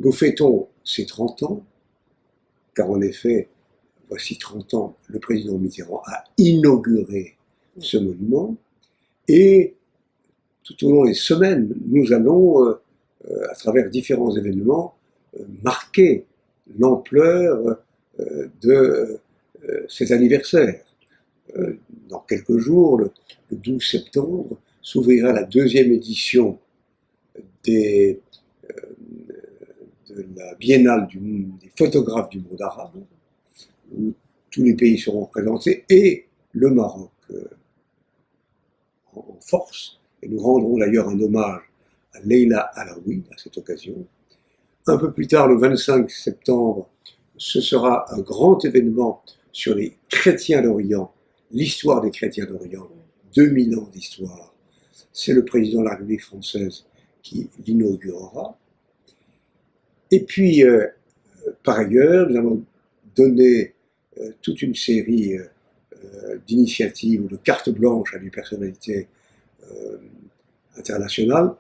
Nous fêtons ces 30 ans, car en effet, voici 30 ans, le président Mitterrand a inauguré ce monument, et tout au long des semaines, nous allons, à travers différents événements, marquer l'ampleur de cet anniversaire. Dans quelques jours, le 12 septembre, s'ouvrira la deuxième édition de la Biennale des photographes du monde arabe, où tous les pays seront représentés, et le Maroc en force. Et nous rendrons d'ailleurs un hommage à Leila Alaoui à cette occasion. Un peu plus tard, le 25 septembre, ce sera un grand événement sur les chrétiens d'Orient, l'histoire des chrétiens d'Orient, 2000 ans d'histoire. C'est le président de la République française qui l'inaugurera. Et puis, par ailleurs, nous allons donner toute une série d'initiatives ou de cartes blanches à des personnalités internationales,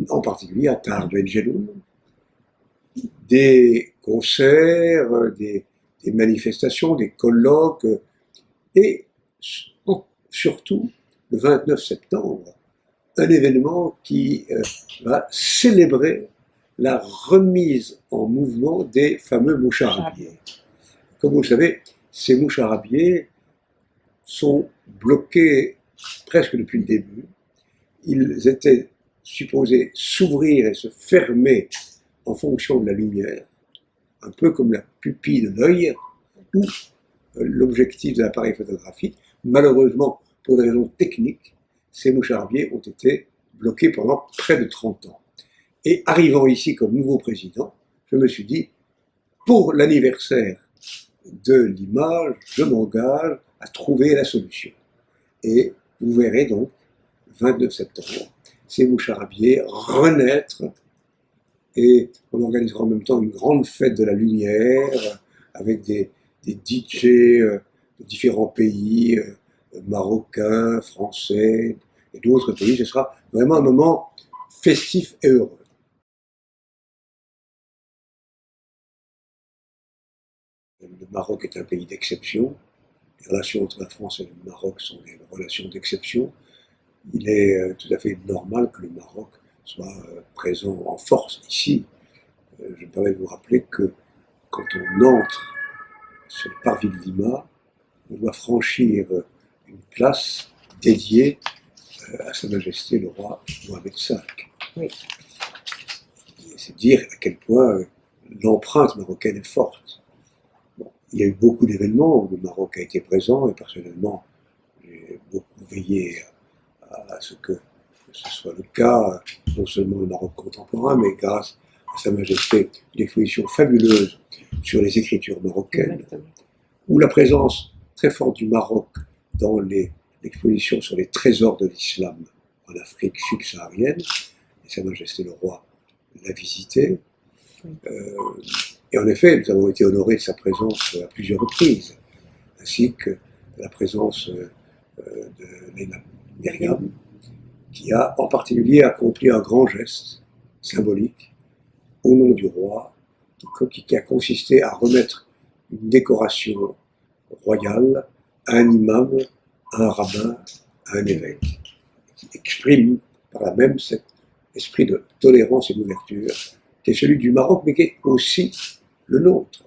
en particulier à Tahar Ben-Jelloun, des concerts, des manifestations, des colloques, et surtout, le 29 septembre, un événement qui va célébrer la remise en mouvement des fameux moucharabiés. Comme vous le savez, ces moucharabiés sont bloqués presque depuis le début. Ils étaient supposés s'ouvrir et se fermer en fonction de la lumière, un peu comme la pupille de l'œil ou l'objectif de l'appareil photographique. Malheureusement, pour des raisons techniques, ces moucharabiés ont été bloqués pendant près de 30 ans. Et arrivant ici comme nouveau président, je me suis dit, pour l'anniversaire de l'image, je m'engage à trouver la solution. Et vous verrez donc, le 29 septembre, ces moucharabiés renaître, et on organisera en même temps une grande fête de la lumière, avec des DJ de différents pays, marocains, français, et d'autres pays. Ce sera vraiment un moment festif et heureux. Le Maroc est un pays d'exception. Les relations entre la France et le Maroc sont des relations d'exception. Il est tout à fait normal que le Maroc soit présent en force ici. Je me permets de vous rappeler que quand on entre sur le parvis de Lima, on doit franchir une place dédiée à Sa Majesté le roi Mohamed V. Oui. C'est dire à quel point l'empreinte marocaine est forte. Bon, il y a eu beaucoup d'événements où le Maroc a été présent, et personnellement, j'ai beaucoup veillé à ce que ce soit le cas, non seulement le Maroc contemporain, mais grâce à Sa Majesté, une exposition fabuleuse sur les écritures marocaines, Exactement. ou la présence très forte du Maroc dans l'exposition sur les trésors de l'islam en Afrique subsaharienne, et Sa Majesté le roi l'a visité. Et en effet, nous avons été honorés de sa présence à plusieurs reprises, ainsi que de la présence de Leila Myriam, qui a en particulier accompli un grand geste symbolique au nom du roi, qui a consisté à remettre une décoration royale à un imam, à un rabbin, à un évêque, qui exprime par là même cet esprit de tolérance et d'ouverture qui est celui du Maroc, mais qui est aussi le nôtre.